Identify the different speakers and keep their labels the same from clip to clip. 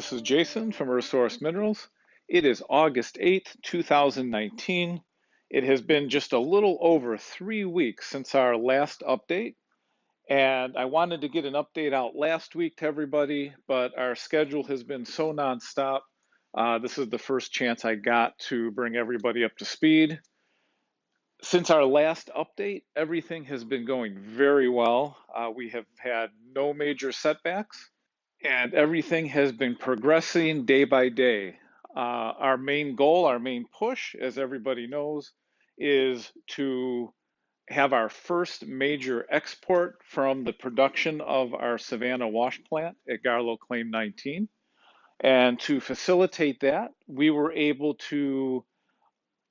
Speaker 1: this is Jason from Resource Minerals. It is August 8th, 2019. It has been just a little over 3 weeks since our last update, and I wanted to get an update out last week to everybody, but our schedule has been so nonstop. This is the first chance I got to bring everybody up to speed. Since our last update, everything has been going very well. We have had no major setbacks, and everything has been progressing day by day. Our main goal, our main push, as everybody knows, is to have our first major export from the production of our Savannah wash plant at Garlo Claim 19. And to facilitate that, we were able to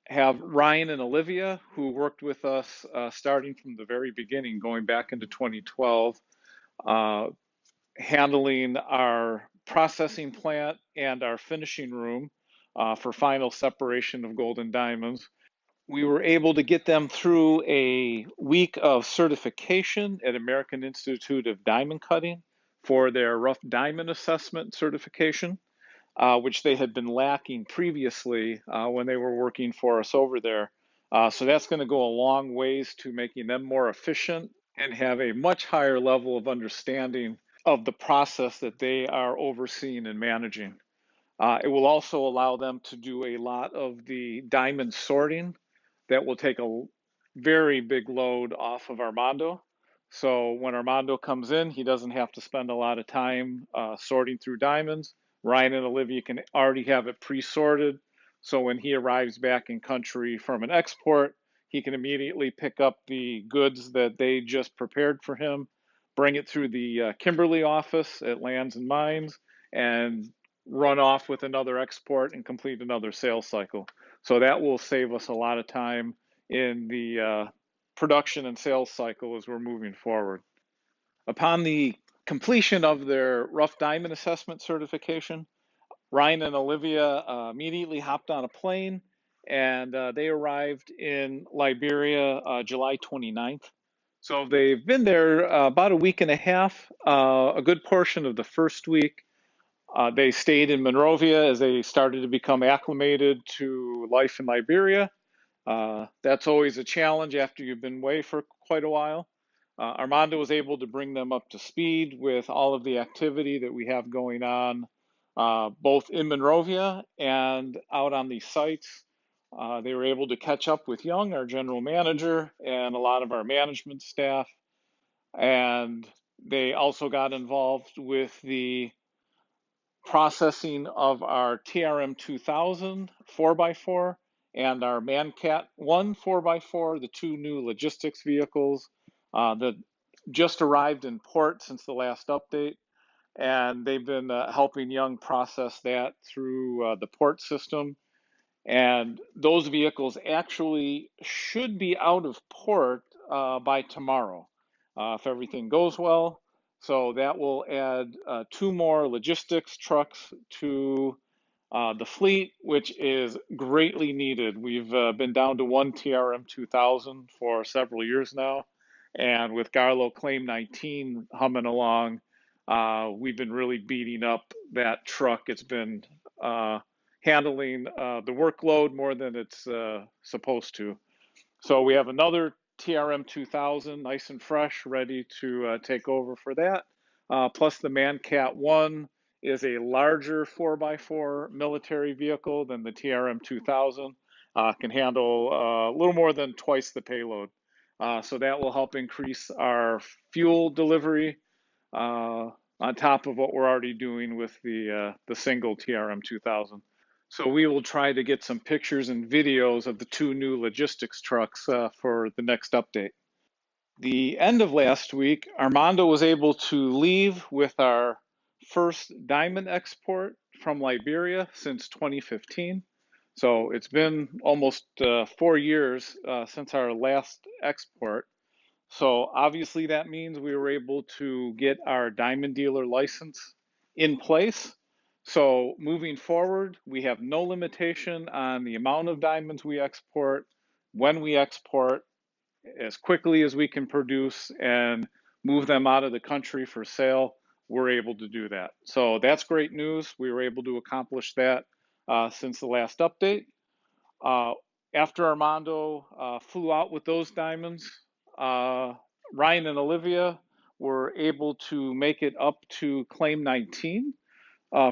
Speaker 1: have Ryan and Olivia, who worked with us starting from the very beginning, going back into 2012, handling our processing plant and our finishing room for final separation of gold and diamonds. We were able to get them through a week of certification at American Institute of Diamond Cutting for their rough diamond assessment certification, which they had been lacking previously when they were working for us over there. So that's going to go a long ways to making them more efficient and have a much higher level of understanding of the process that they are overseeing and managing. It will also allow them to do a lot of the diamond sorting that will take a very big load off of Armando. So when Armando comes in, he doesn't have to spend a lot of time sorting through diamonds. Ryan and Olivia can already have it pre-sorted. So when he arrives back in country from an export, he can immediately pick up the goods that they just prepared for him, bring it through the Kimberly office at Lands and Mines, and run off with another export and complete another sales cycle. So that will save us a lot of time in the production and sales cycle as we're moving forward. Upon the completion of their rough diamond assessment certification, Ryan and Olivia immediately hopped on a plane, and they arrived in Liberia July 29th. So they've been there about a week and a half. A good portion of the first week they stayed in Monrovia as they started to become acclimated to life in Liberia. That's always a challenge after you've been away for quite a while. Armando was able to bring them up to speed with all of the activity that we have going on, both in Monrovia and out on these sites. They were able to catch up with Young, our general manager, and a lot of our management staff. And they also got involved with the processing of our TRM 2000 4x4 and our Mancat 1 4x4, the two new logistics vehicles that just arrived in port since the last update. And they've been helping Young process that through the port system. And those vehicles actually should be out of port by tomorrow if everything goes well. So that will add two more logistics trucks to the fleet, which is greatly needed. We've been down to one TRM 2000 for several years now. And with Garlo Claim 19 humming along, we've been really beating up that truck. It's been handling the workload more than it's supposed to. So we have another TRM 2000, nice and fresh, ready to take over for that. Plus the Mancat 1 is a larger 4x4 military vehicle than the TRM 2000. Can handle a little more than twice the payload. So that will help increase our fuel delivery on top of what we're already doing with the single TRM 2000. So we will try to get some pictures and videos of the two new logistics trucks for the next update. The end of last week, Armando was able to leave with our first diamond export from Liberia since 2015. So it's been almost 4 years since our last export. So obviously that means we were able to get our diamond dealer license in place. So moving forward, we have no limitation on the amount of diamonds we export, when we export, as quickly as we can produce and move them out of the country for sale. we're able to do that. So that's great news. We were able to accomplish that since the last update. Uh, After Armando flew out with those diamonds, Ryan and Olivia were able to make it up to claim 19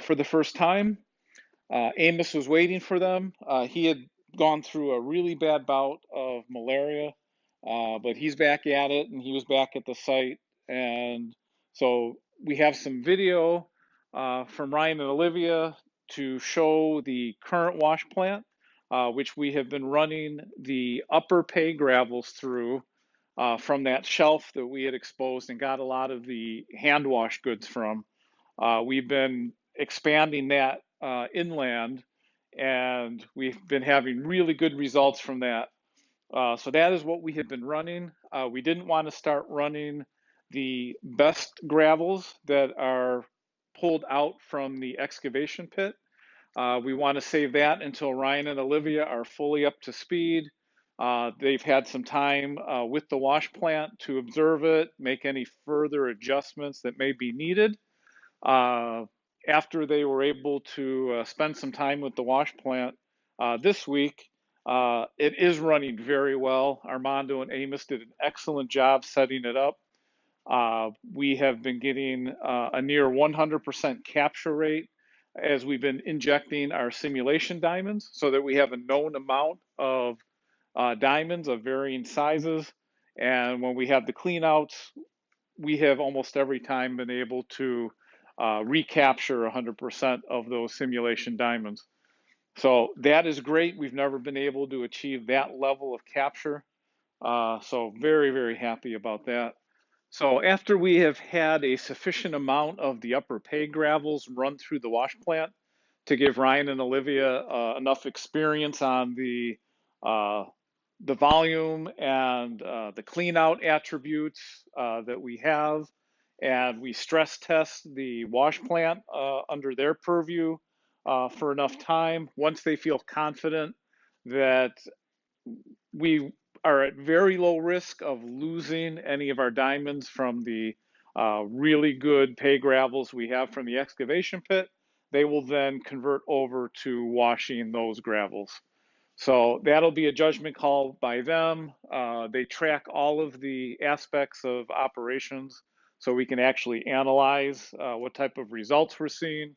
Speaker 1: for the first time. Amos was waiting for them. He had gone through a really bad bout of malaria, but he's back at it, and he was back at the site. And so we have some video from Ryan and Olivia to show the current wash plant, which we have been running the upper pay gravels through from that shelf that we had exposed and got a lot of the hand wash goods from. We've been expanding that inland, and we've been having really good results from that. So that is what we have been running. We didn't want to start running the best gravels that are pulled out from the excavation pit. We want to save that until Ryan and Olivia are fully up to speed. They've had some time with the wash plant to observe it, make any further adjustments that may be needed. Uh, After they were able to spend some time with the wash plant this week, it is running very well. Armando and Amos did an excellent job setting it up. We have been getting a near 100% capture rate as we've been injecting our simulation diamonds so that we have a known amount of diamonds of varying sizes. And when we have the cleanouts, we have almost every time been able to recapture 100% of those simulation diamonds. So that is great. We've never been able to achieve that level of capture. So very, very happy about that. So after we have had a sufficient amount of the upper pay gravels run through the wash plant to give Ryan and Olivia enough experience on uh, the volume and the clean out attributes that we have, and we stress test the wash plant under their purview for enough time. Once they feel confident that we are at very low risk of losing any of our diamonds from the really good pay gravels we have from the excavation pit, they will then convert over to washing those gravels. So that'll be a judgment call by them. They track all of the aspects of operations so we can actually analyze what type of results we're seeing.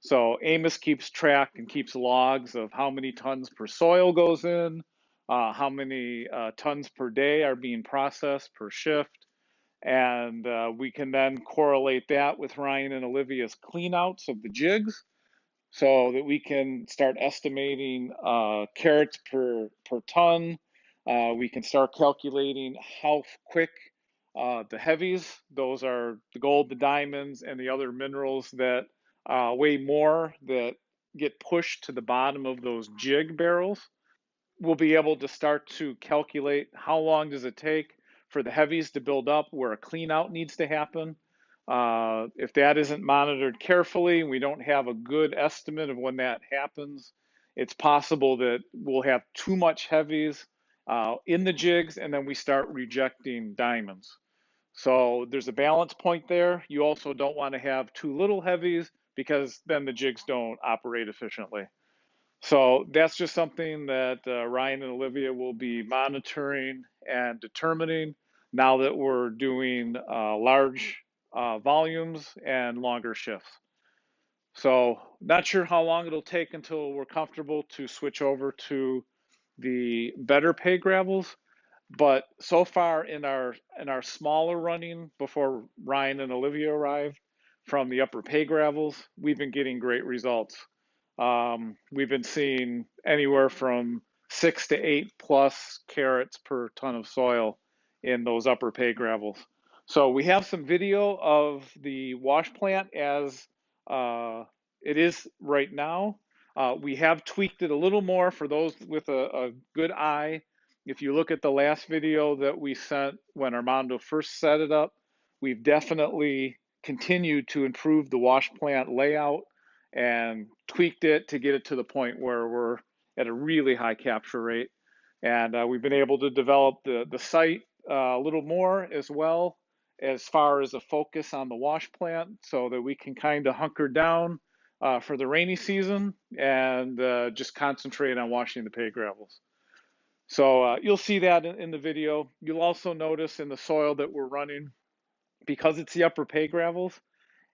Speaker 1: So Amos keeps track and keeps logs of how many tons per soil goes in, how many tons per day are being processed per shift. And we can then correlate that with Ryan and Olivia's cleanouts of the jigs so that we can start estimating carats per ton. We can start calculating how quick the heavies, those are the gold, the diamonds, and the other minerals that weigh more that get pushed to the bottom of those jig barrels. We'll be able to start to calculate how long does it take for the heavies to build up where a clean out needs to happen. If that isn't monitored carefully, we don't have a good estimate of when that happens. It's possible that we'll have too much heavies in the jigs, and then we start rejecting diamonds. So there's a balance point there. You also don't want to have too little heavies because then the jigs don't operate efficiently. So that's just something that Ryan and Olivia will be monitoring and determining now that we're doing large volumes and longer shifts. So not sure how long it'll take until we're comfortable to switch over to the better pay gravels. But so far in our smaller running before Ryan and Olivia arrived from the upper pay gravels, we've been getting great results. We've been seeing anywhere from 6 to 8+ carats per ton of soil in those upper pay gravels. So we have some video of the wash plant as it is right now. We have tweaked it a little more for those with a good eye. If you look at the last video that we sent when Armando first set it up, we've definitely continued to improve the wash plant layout and tweaked it to get it to the point where we're at a really high capture rate. And we've been able to develop the site a little more as well. as far as a focus on the wash plant so that we can kind of hunker down for the rainy season and just concentrate on washing the pay gravels. So you'll see that in the video. You'll also notice in the soil that we're running, because it's the upper pay gravels,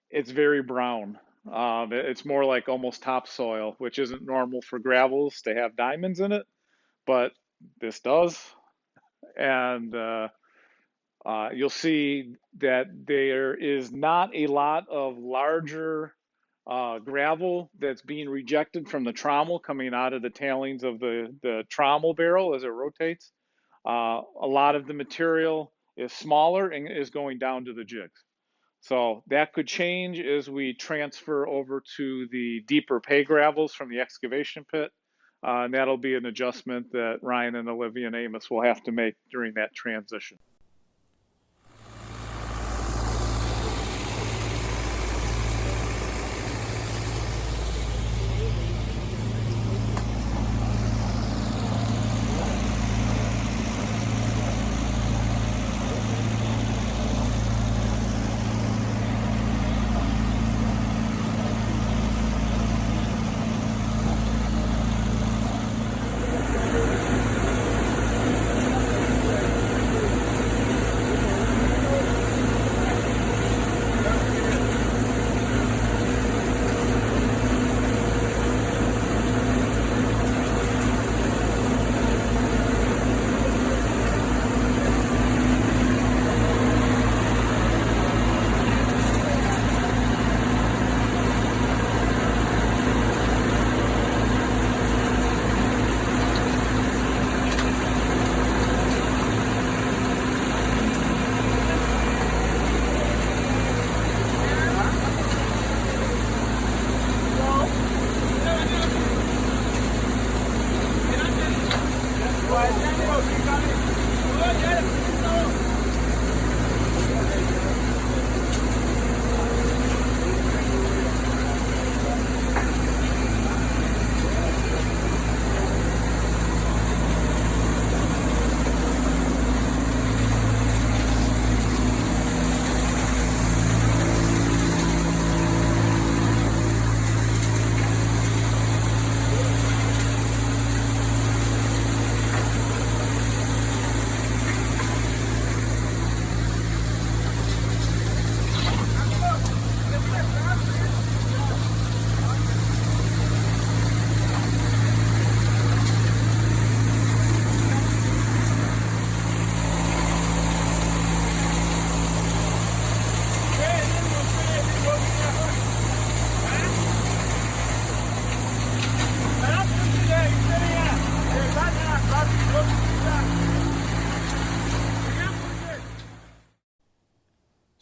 Speaker 1: it's very brown. It's more like almost topsoil, which isn't normal for gravels to have diamonds in it, but this does. And you'll see that there is not a lot of larger gravel that's being rejected from the trommel coming out of the tailings of the trommel barrel as it rotates. A lot of the material is smaller and is going down to the jigs. So that could change as we transfer over to the deeper pay gravels from the excavation pit. And that'll be an adjustment that Ryan and Olivia and Amos will have to make during that transition.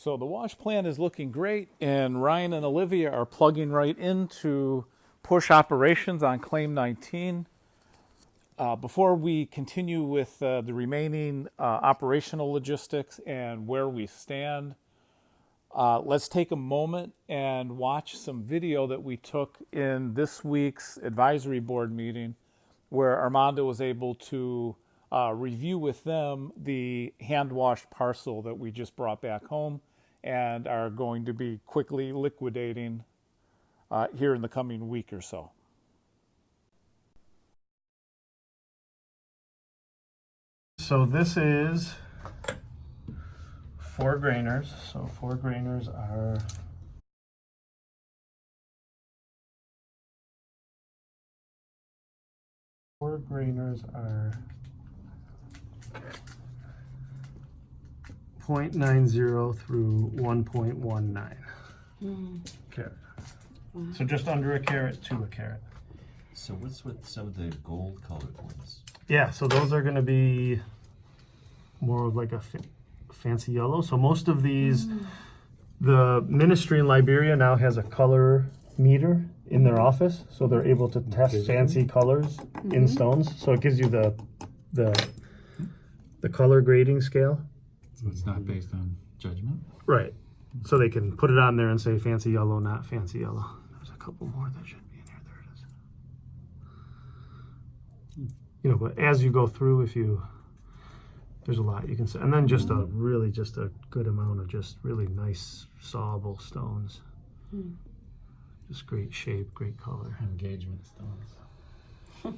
Speaker 1: So the wash plant is looking great, and Ryan and Olivia are plugging right into push operations on Claim 19. Before we continue with the remaining operational logistics and where we stand, let's take a moment and watch some video that we took in this week's advisory board meeting, where Armando was able to review with them the hand-washed parcel that we just brought back home and are going to be quickly liquidating here in the coming week or so.
Speaker 2: So this is 4 grainers. So 4 grainers are .90 through 1.19 carat. So just under a carat to a carat.
Speaker 3: So what's with some of the gold colored ones?
Speaker 2: Yeah, so those are going to be more of like a fancy yellow. So most of these, the ministry in Liberia now has a color meter in their office, so they're able to test fancy colors in stones. So it gives you the color grading scale.
Speaker 4: So it's not based on judgment?
Speaker 2: Right. So they can put it on there and say fancy yellow, not fancy yellow. There's a couple more that should be in here. There it is. You know, but as you go through, if you There's a lot you can say, and then just a good amount of just really nice sawable stones. Just great shape, great color.
Speaker 4: Engagement stones.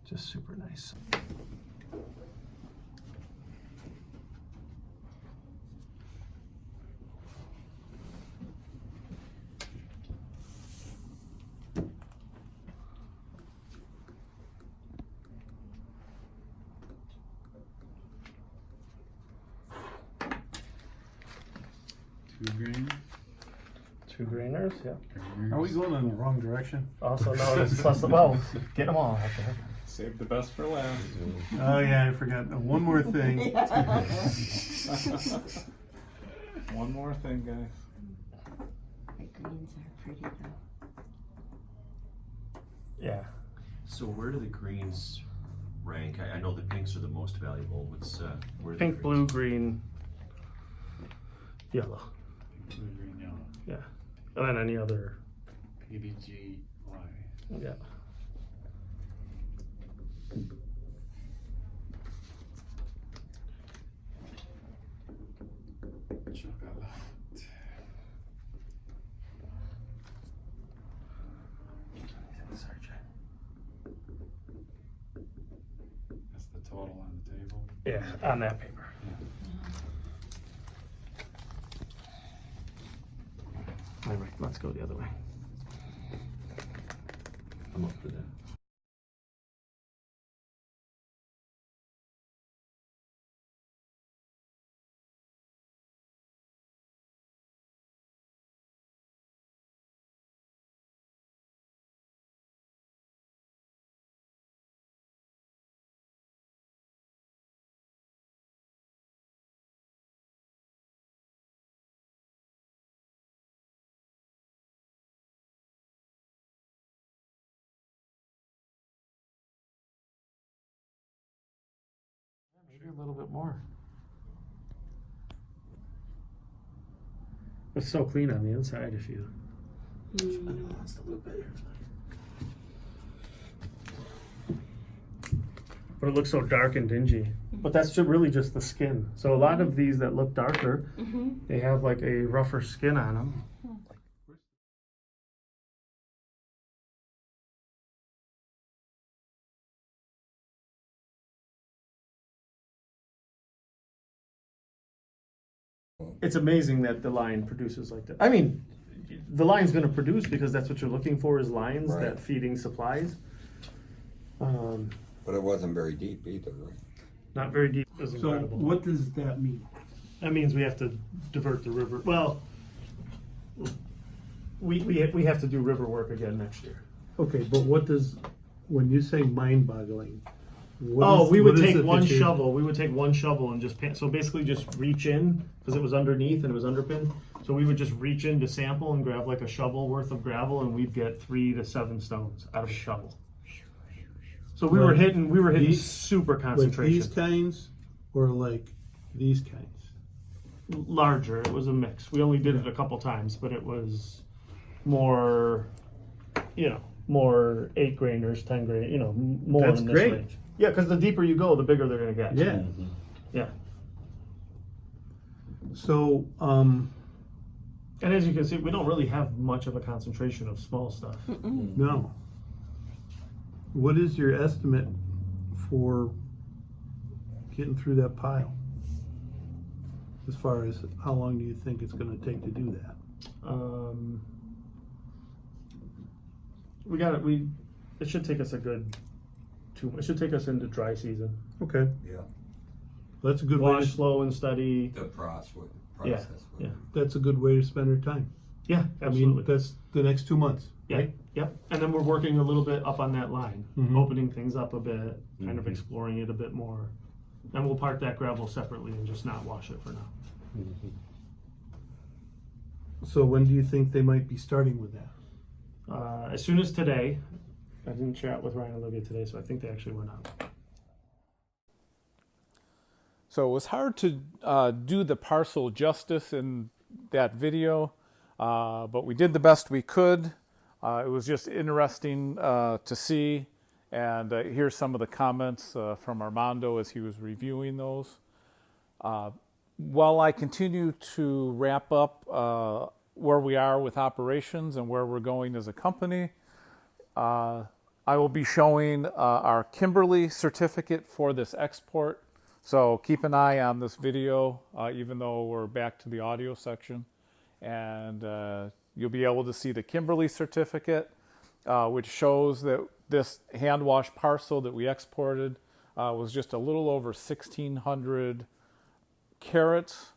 Speaker 2: Just super nice. Two grainers, yeah.
Speaker 5: Are we going in the wrong direction?
Speaker 2: Also known as plus, well, get them all out there.
Speaker 1: Save the best for last.
Speaker 5: Oh yeah, I forgot. One more thing.
Speaker 1: One more thing, guys.
Speaker 6: The greens are pretty though.
Speaker 2: Yeah.
Speaker 3: So where do the greens rank? I know the pinks are the most valuable. What's where are the
Speaker 2: Pink,
Speaker 3: greens?
Speaker 2: blue, green, yellow.
Speaker 5: Blue, green, yellow.
Speaker 2: Yeah. And then any other.
Speaker 5: PBGY.
Speaker 2: Yeah.
Speaker 5: Chocolate. That's the total on the table.
Speaker 2: Yeah, on that paper. All right, let's go the other way.
Speaker 3: I'm up for that.
Speaker 2: Maybe a little bit more. It's so clean on the inside if you. If anyone wants to loop it. But it looks so dark and dingy. But that's really just the skin. So a lot of these that look darker, they have like a rougher skin on them. It's amazing that the line produces like that. I mean, the line's going to produce because that's what you're looking for is lines
Speaker 7: Right.
Speaker 2: that feeding supplies.
Speaker 7: But it wasn't very deep either, right?
Speaker 2: Not very deep. It was
Speaker 5: So
Speaker 2: incredible.
Speaker 5: what does that mean?
Speaker 2: That means we have to divert the river. Well, we have to do river work again next year.
Speaker 5: Okay, but what does, when you say mind-boggling?
Speaker 2: We would take one shovel. We would take one shovel and just so basically just reach in because it was underneath and it was underpinned. So we would just reach in to sample and grab like a shovel worth of gravel, and we'd get 3 to 7 stones out of a shovel. So we were hitting
Speaker 5: these-
Speaker 2: super
Speaker 5: Like
Speaker 2: concentration.
Speaker 5: these kinds or like these kinds?
Speaker 2: Larger. It was a mix. We only did it a couple times, but it was more, more 8 grainers, 10 grain, more
Speaker 5: That's
Speaker 2: in this
Speaker 5: great.
Speaker 2: range. Yeah, because the deeper you go, the bigger they're gonna get.
Speaker 5: Yeah.
Speaker 2: Yeah.
Speaker 5: So,
Speaker 2: And as you can see, we don't really have much of a concentration of small stuff.
Speaker 5: no. What is your estimate for getting through that pile? As far as how long do you think it's gonna take to do that?
Speaker 2: It should take us it should take us into dry season.
Speaker 5: Okay,
Speaker 7: Yeah.
Speaker 5: that's a good way
Speaker 2: Wash
Speaker 5: to,
Speaker 2: slow and steady.
Speaker 7: The process.
Speaker 2: Yeah, yeah.
Speaker 5: that's a good way to spend our time.
Speaker 2: Yeah,
Speaker 5: I
Speaker 2: absolutely.
Speaker 5: mean, that's the next 2 months,
Speaker 2: Yeah,
Speaker 5: right?
Speaker 2: yep. And then we're working a little bit up on that line,
Speaker 5: Mhm.
Speaker 2: opening things up a bit, kind of exploring it a bit more. And we'll park that gravel separately and just not wash it for now.
Speaker 5: So when do you think they might be starting with that?
Speaker 2: As soon as today, I didn't chat with Ryan and Olivia today, so I think they actually went out.
Speaker 1: So it was hard to do the parcel justice in that video, but we did the best we could. It was just interesting to see, And here's some of the comments from Armando as he was reviewing those. While I continue to wrap up where we are with operations and where we're going as a company, I will be showing our Kimberly certificate for this export. So keep an eye on this video, even though we're back to the audio section. And you'll be able to see the Kimberly certificate, which shows that this hand wash parcel that we exported was just a little over 1,600 carats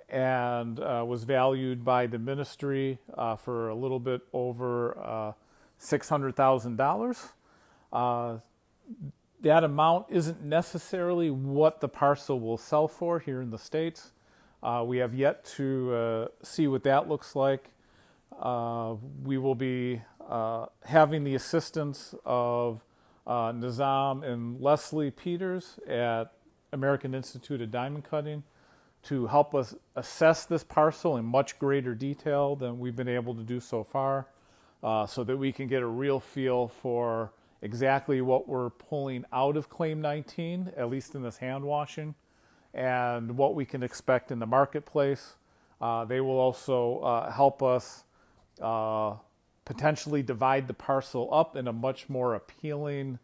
Speaker 1: and was valued by the ministry for a little bit over $600,000. That amount isn't necessarily what the parcel will sell for here in the States. We have yet to see what that looks like. We will be having the assistance of Nizam and Leslie Peters at American Institute of Diamond Cutting to help us assess this parcel in much greater detail than we've been able to do so far, so that we can get a real feel for exactly what we're pulling out of Claim 19, at least in this hand washing, and what we can expect in the marketplace. They will also help us potentially divide the parcel up in a much more appealing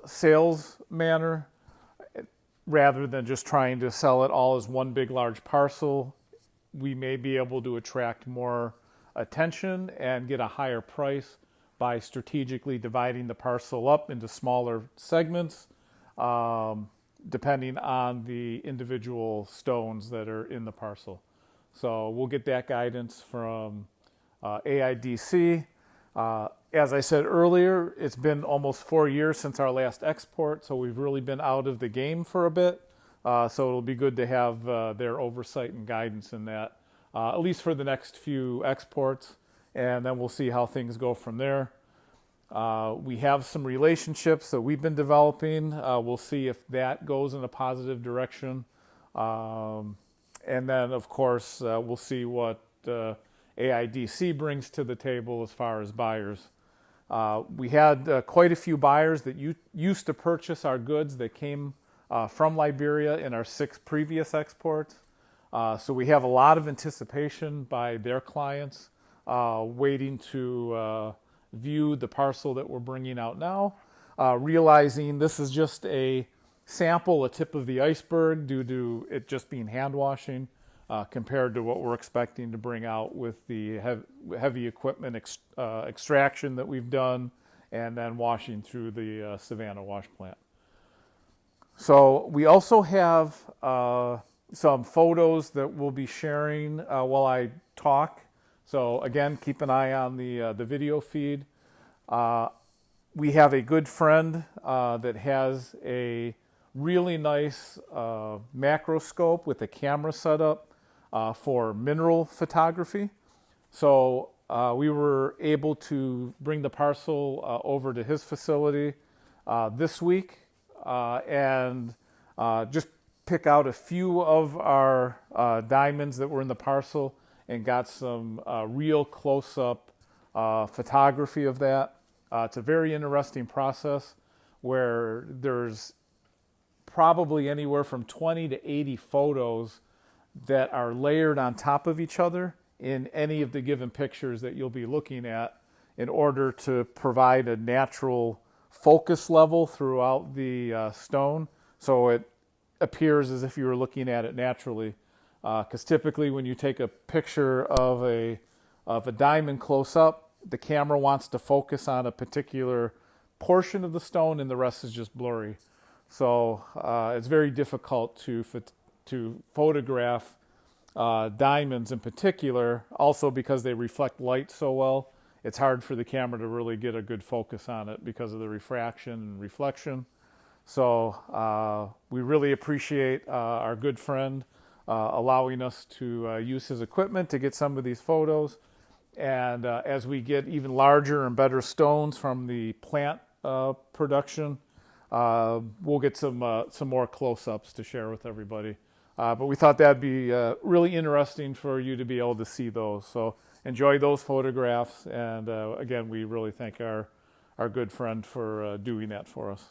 Speaker 1: sales manner, rather than just trying to sell it all as one big large parcel. We may be able to attract more attention and get a higher price by strategically dividing the parcel up into smaller segments, depending on the individual stones that are in the parcel. So we'll get that guidance from AIDC. As I said earlier, it's been almost 4 years since our last export, so we've really been out of the game for a bit. So it'll be good to have their oversight and guidance in that, at least for the next few exports, and then we'll see how things go from there. We have some relationships that we've been developing. We'll see if that goes in a positive direction. And then, of course, we'll see what AIDC brings to the table as far as buyers. We had quite a few buyers that used to purchase our goods that came from Liberia in our 6 previous exports. So we have a lot of anticipation by their clients waiting to view the parcel that we're bringing out now, realizing this is just a sample, a tip of the iceberg due to it just being hand washing compared to what we're expecting to bring out with the heavy equipment extraction that we've done and then washing through the Savannah wash plant. So we also have some photos that we'll be sharing while I talk. So again, keep an eye on the video feed. We have a good friend that has a really nice macroscope with a camera set up for mineral photography. So we were able to bring the parcel over to his facility this week and just pick out a few of our diamonds that were in the parcel and got some real close-up photography of that. It's a very interesting process where there's probably anywhere from 20 to 80 photos that are layered on top of each other in any of the given pictures that you'll be looking at in order to provide a natural focus level throughout the stone, so it appears as if you were looking at it naturally. Because typically when you take a picture of a diamond close up, the camera wants to focus on a particular portion of the stone and the rest is just blurry. So it's very difficult to photograph diamonds in particular, also because they reflect light so well. It's hard for the camera to really get a good focus on it because of the refraction and reflection. So we really appreciate our good friend allowing us to use his equipment to get some of these photos. And as we get even larger and better stones from the plant production, we'll get some more close-ups to share with everybody. But we thought that'd be really interesting for you to be able to see those. So enjoy those photographs. And again, we really thank our our good friend, for doing that for us.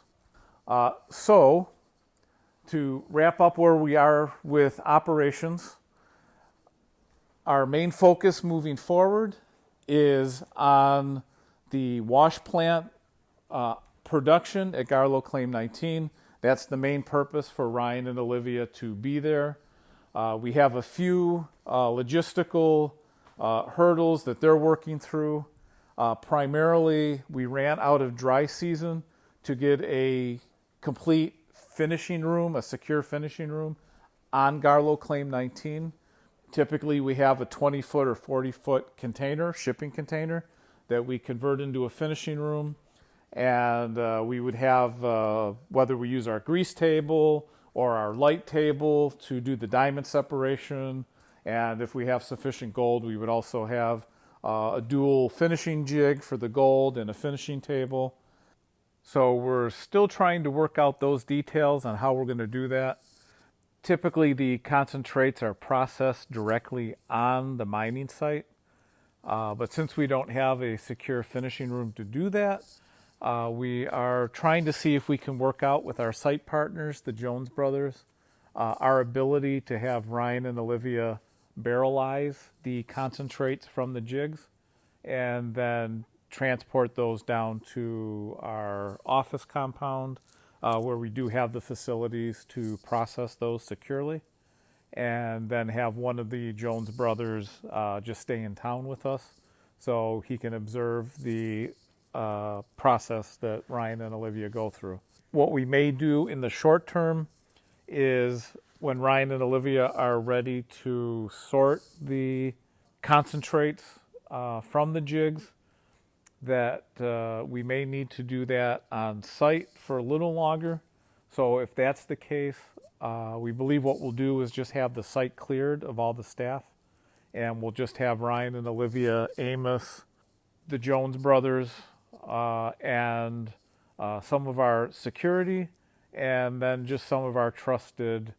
Speaker 1: So, to wrap up where we are with operations, our main focus moving forward is on the wash plant production at Garlo Claim 19. That's the main purpose for Ryan and Olivia to be there. We have a few logistical hurdles that they're working through. Primarily, we ran out of dry season to get a complete finishing room, a secure finishing room on Garlo Claim 19. Typically, we have a 20-foot or 40-foot container, shipping container, that we convert into a finishing room. And we would have, whether we use our grease table or our light table to do the diamond separation. And if we have sufficient gold, we would also have a dual finishing jig for the gold and a finishing table. So we're still trying to work out those details on how we're going to do that. Typically, the concentrates are processed directly on the mining site. But since we don't have a secure finishing room to do that, we are trying to see if we can work out with our site partners, the Jones brothers, our ability to have Ryan and Olivia barrelize the concentrates from the jigs and then transport those down to our office compound where we do have the facilities to process those securely, and then have one of the Jones brothers just stay in town with us so he can observe the process that Ryan and Olivia go through. What we may do in the short term is when Ryan and Olivia are ready to sort the concentrates from the jigs, that we may need to do that on site for a little longer. So if that's the case, we believe what we'll do is just have the site cleared of all the staff, and we'll just have Ryan and Olivia, Amos, the Jones brothers, and some of our security, and then just some of our trusted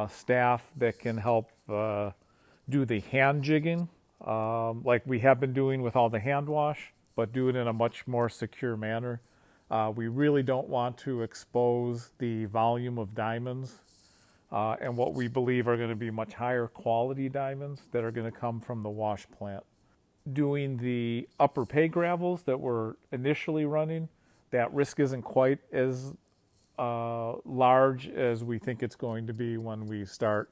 Speaker 1: staff that can help do the hand jigging, like we have been doing with all the hand wash, but do it in a much more secure manner. We really don't want to expose the volume of diamonds and what we believe are going to be much higher quality diamonds that are going to come from the wash plant. Doing the upper pay gravels that we're initially running, that risk isn't quite as large as we think it's going to be when we start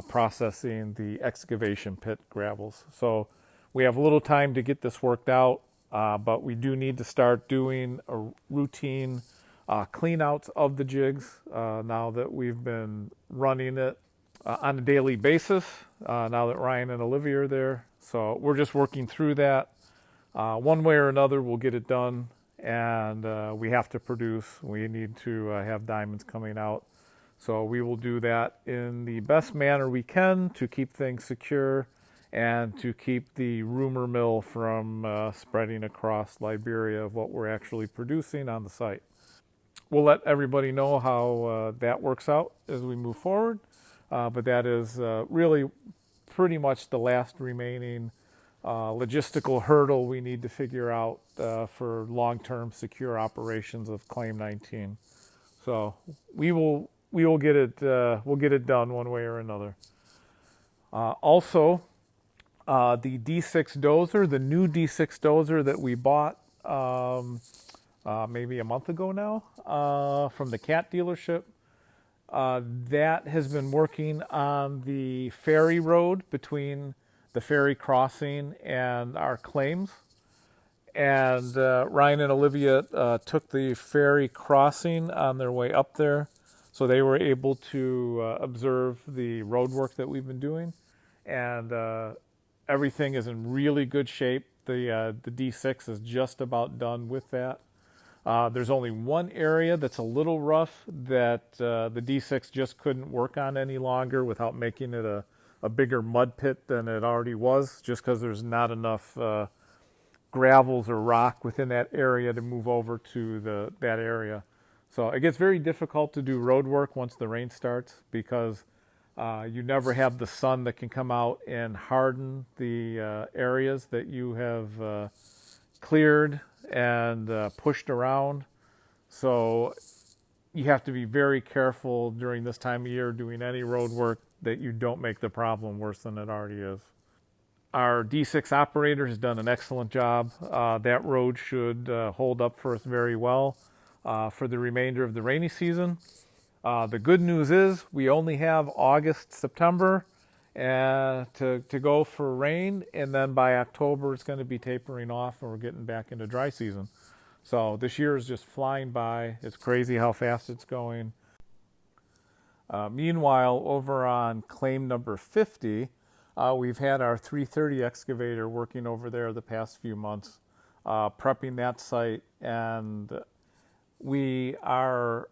Speaker 1: processing the excavation pit gravels. So we have a little time to get this worked out, but we do need to start doing a routine cleanouts of the jigs now that we've been running it on a daily basis, now that Ryan and Olivia are there. So we're just working through that. One way or another, we'll get it done, and we have to produce. We need to have diamonds coming out. So we will do that in the best manner we can to keep things secure and to keep the rumor mill from spreading across Liberia of what we're actually producing on the site. We'll let everybody know how that works out as we move forward, but that is really pretty much the last remaining logistical hurdle we need to figure out for long-term secure operations of Claim 19. So we will get it. We'll get it done one way or another. Also, the D6 dozer, the new D6 dozer that we bought maybe a month ago now from the cat dealership, that has been working on the ferry road between the ferry crossing and our claims. And Ryan and Olivia took the ferry crossing on their way up there, so they were able to observe the road work that we've been doing. And everything is in really good shape. The D6 is just about done with that. There's only one area that's a little rough that the D6 just couldn't work on any longer without making it a bigger mud pit than it already was, just because there's not enough gravels or rock within that area to move over to that area. So it gets very difficult to do road work once the rain starts, because you never have the sun that can come out and harden the areas that you have cleared and pushed around. So you have to be very careful during this time of year doing any road work that you don't make the problem worse than it already is. Our D6 operator has done an excellent job. That road should hold up for us very well for the remainder of the rainy season. The good news is we only have August, September to go for rain, and then by October it's going to be tapering off and we're getting back into dry season. So this year is just flying by. It's crazy how fast it's going. Meanwhile, over on claim number 50, we've had our 330 excavator working over there the past few months, prepping that site, and we are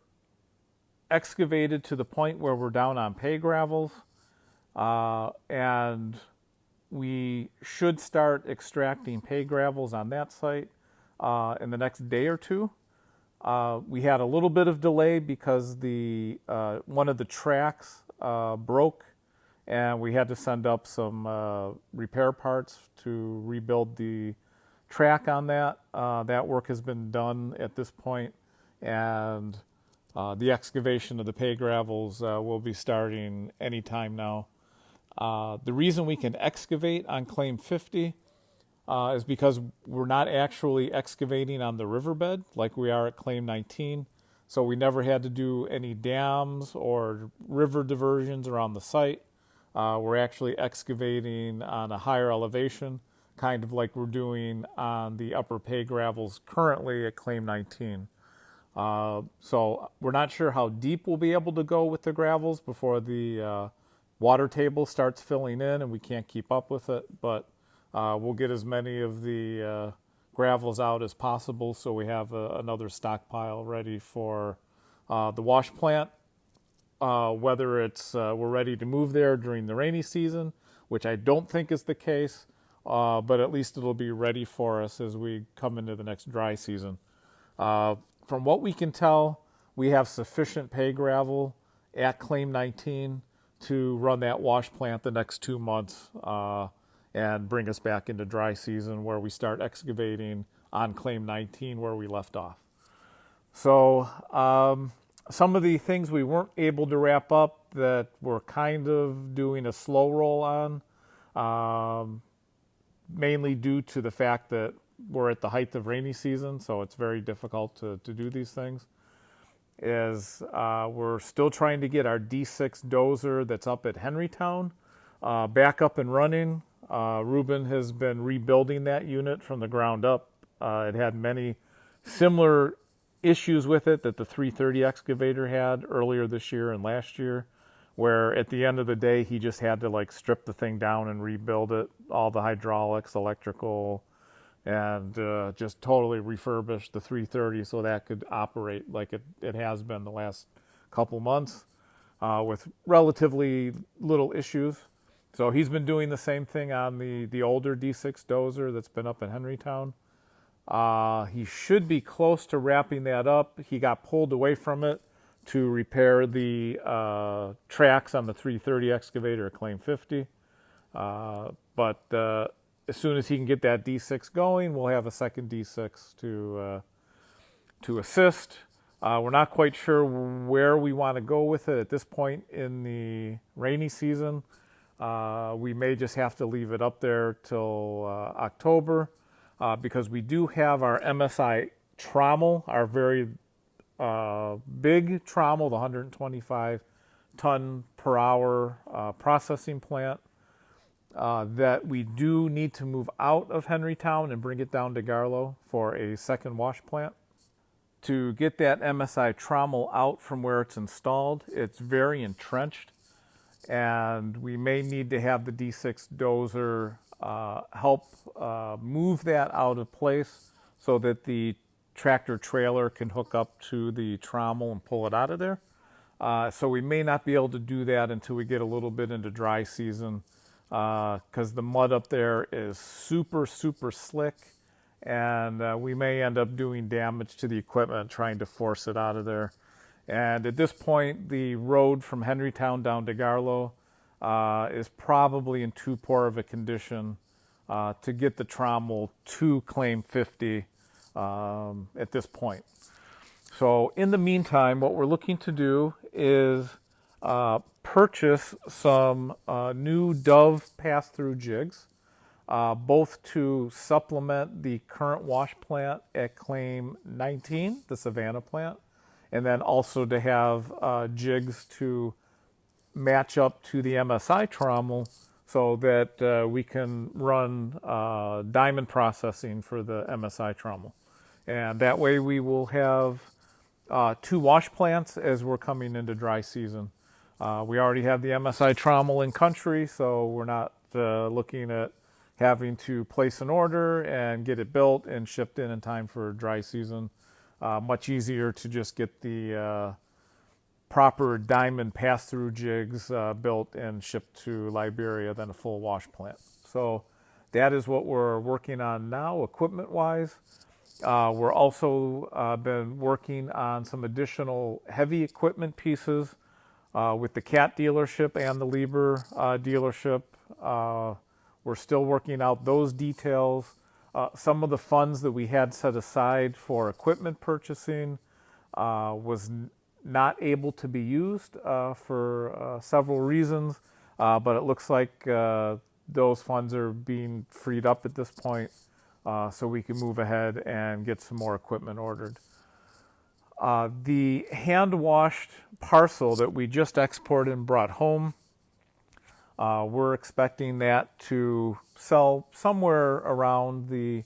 Speaker 1: excavated to the point where we're down on pay gravels, and we should start extracting pay gravels on that site in the next day or two. We had a little bit of delay because the one of the tracks broke, and we had to send up some repair parts to rebuild the track on that. That work has been done at this point, and the excavation of the pay gravels will be starting anytime now. The reason we can excavate on claim 50 is because we're not actually excavating on the riverbed like we are at claim 19. So we never had to do any dams or river diversions around the site. We're actually excavating on a higher elevation, kind of like we're doing on the upper pay gravels currently at claim 19. So we're not sure how deep we'll be able to go with the gravels before the water table starts filling in and we can't keep up with it, but we'll get as many of the gravels out as possible so we have another stockpile ready for the wash plant. Whether it's we're ready to move there during the rainy season, which I don't think is the case, but at least it'll be ready for us as we come into the next dry season. From what we can tell, we have sufficient pay gravel at claim 19 to run that wash plant the next 2 months and bring us back into dry season where we start excavating on claim 19 where we left off. So some of the things we weren't able to wrap up that we're kind of doing a slow roll on, mainly due to the fact that we're at the height of rainy season, so it's very difficult to do these things, is we're still trying to get our D6 dozer that's up at Henrytown back up and running. Ruben has been rebuilding that unit from the ground up. It had many similar issues with it that the 330 excavator had earlier this year and last year, where at the end of the day he just had to like strip the thing down and rebuild it, all the hydraulics, electrical, and just totally refurbish the 330 so that could operate like it has been the last couple months with relatively little issues. So he's been doing the same thing on the older D6 dozer that's been up in Henrytown. He should be close to wrapping that up. He got pulled away from it to repair the tracks on the 330 excavator at claim 50. But as soon as he can get that D6 going, we'll have a second D6 to assist. We're not quite sure where we want to go with it at this point in the rainy season. We may just have to leave it up there till October because we do have our MSI trommel, our very big trommel, the 125 ton per hour processing plant. That we do need to move out of Henrytown and bring it down to Garlo for a second wash plant. To get that MSI trommel out from where it's installed, it's very entrenched, and we may need to have the D6 dozer help move that out of place so that the tractor trailer can hook up to the trommel and pull it out of there. So we may not be able to do that until we get a little bit into dry season, because the mud up there is super, super slick, and we may end up doing damage to the equipment trying to force it out of there. And at this point, the road from Henrytown down to Garlo is probably in too poor of a condition to get the trommel to claim 50 at this point. So in the meantime, what we're looking to do is purchase some new Dove pass-through jigs, both to supplement the current wash plant at Claim 19, the Savannah plant, and then also to have jigs to match up to the MSI trommel so that we can run diamond processing for the MSI trommel. And that way we will have 2 wash plants as we're coming into dry season. We already have the MSI trommel in country, so we're not looking at having to place an order and get it built and shipped in time for dry season. Much easier to just get the proper diamond pass-through jigs built and shipped to Liberia than a full wash plant. So that is what we're working on now, equipment-wise. We're also been working on some additional heavy equipment pieces with the Cat dealership and the Lieber dealership. We're still working out those details. Some of the funds that we had set aside for equipment purchasing was not able to be used for several reasons, but it looks like those funds are being freed up at this point, so we can move ahead and get some more equipment ordered. The hand-washed parcel that we just exported and brought home, we're expecting that to sell somewhere around the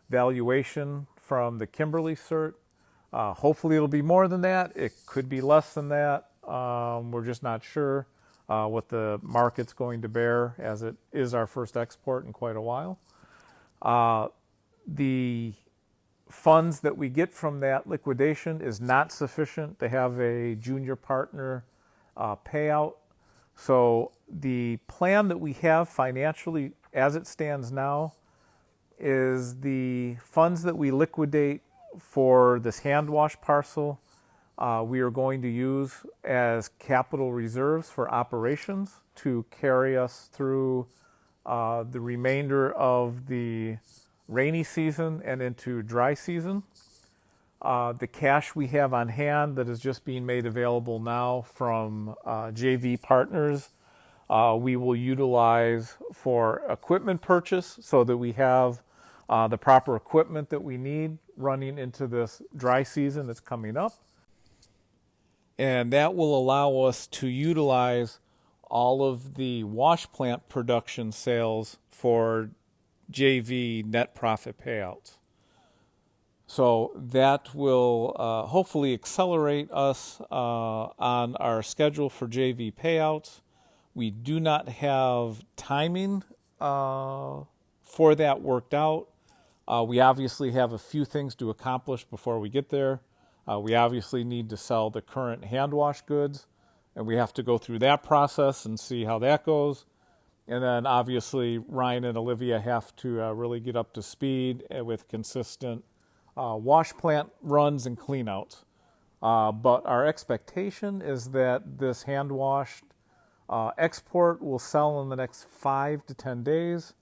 Speaker 1: valuation from the Kimberly cert. Hopefully it'll be more than that. It could be less than that. We're just not sure what the market's going to bear, as it is our first export in quite a while. The funds that we get from that liquidation is not sufficient to have a junior partner payout. So the plan that we have financially as it stands now is the funds that we liquidate for this hand wash parcel, we are going to use as capital reserves for operations to carry us through the remainder of the rainy season and into dry season. The cash we have on hand that is just being made available now from JV partners, we will utilize for equipment purchase so that we have the proper equipment that we need running into this dry season that's coming up. And that will allow us to utilize all of the wash plant production sales for JV net profit payouts. So that will hopefully accelerate us on our schedule for JV payouts. We do not have timing for that worked out. We obviously have a few things to accomplish before we get there. We obviously need to sell the current hand wash goods, and we have to go through that process and see how that goes. And then obviously Ryan and Olivia have to really get up to speed with consistent wash plant runs and cleanouts. But our expectation is that this hand washed export will sell in the next 5 to 10 days,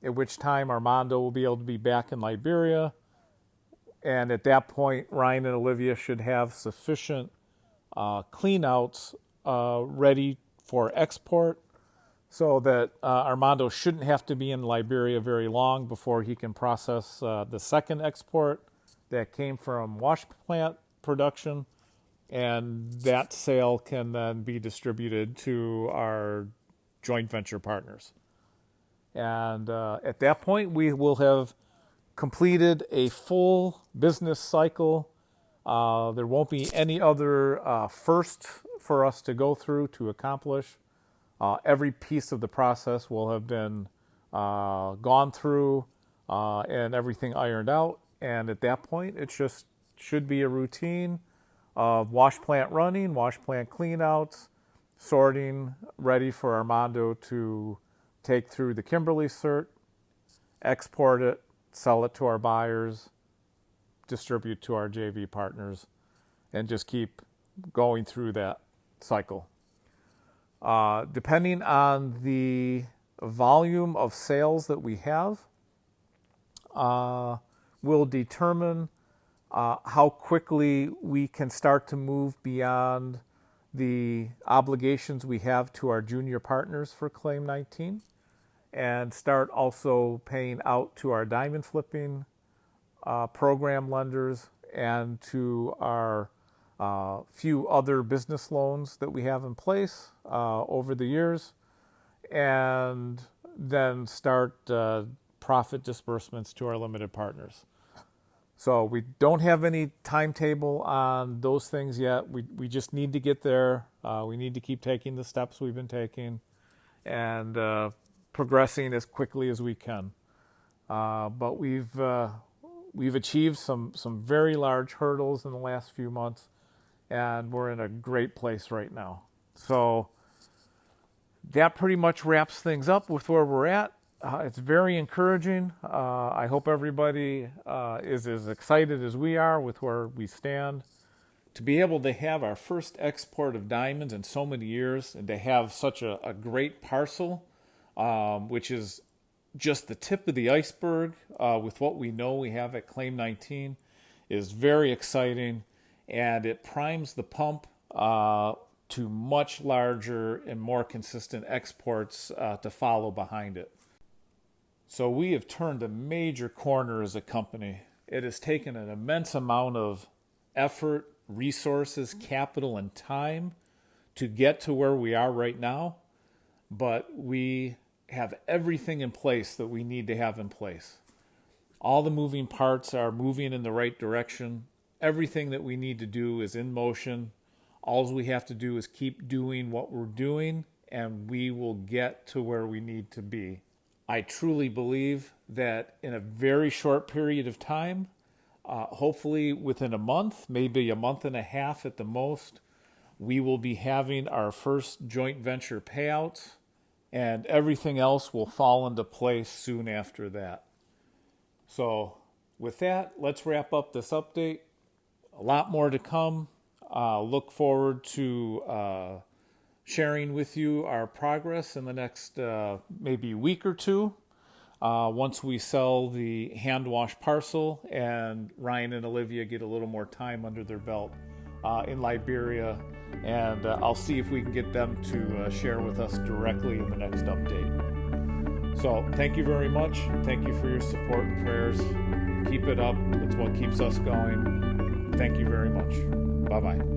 Speaker 1: at which time Armando will be able to be back in Liberia. And at that point, Ryan and Olivia should have sufficient cleanouts ready for export, so that Armando shouldn't have to be in Liberia very long before he can process the second export that came from wash plant production, and that sale can then be distributed to our joint venture partners. And at that point, we will have completed a full business cycle. There won't be any other first for us to go through to accomplish. Every piece of the process will have been gone through and everything ironed out. And at that point, it just should be a routine of wash plant running, wash plant cleanouts, sorting, ready for Armando to take through the Kimberly cert, export it, sell it to our buyers, distribute to our JV partners, and just keep going through that cycle. Depending on the volume of sales that we have, will determine how quickly we can start to move beyond the obligations we have to our junior partners for Claim 19 and start also paying out to our diamond flipping program lenders and to our few other business loans that we have in place over the years, and then start profit disbursements to our limited partners. So we don't have any timetable on those things yet. We just need to get there. We need to keep taking the steps we've been taking and progressing as quickly as we can. But we've achieved some very large hurdles in the last few months, and we're in a great place right now. So that pretty much wraps things up with where we're at. It's very encouraging. I hope everybody is as excited as we are with where we stand. To be able to have our first export of diamonds in so many years and to have such a great parcel, which is just the tip of the iceberg with what we know we have at Claim 19, is very exciting, and it primes the pump to much larger and more consistent exports to follow behind it. So we have turned a major corner as a company. It has taken an immense amount of effort, resources, capital, and time to get to where we are right now, but we have everything in place that we need to have in place. All the moving parts are moving in the right direction. Everything that we need to do is in motion. All we have to do is keep doing what we're doing, and we will get to where we need to be. I truly believe that in a very short period of time, hopefully within a month, maybe a month and a half at the most, we will be having our first joint venture payouts, and everything else will fall into place soon after that. So with that, let's wrap up this update. A lot more to come. Look forward to sharing with you our progress in the next maybe week or two once we sell the hand wash parcel and Ryan and Olivia get a little more time under their belt in Liberia, and I'll see if we can get them to share with us directly in the next update. So thank you very much. Thank you for your support and prayers. Keep it up. It's what keeps us going. Thank you very much. Bye-bye.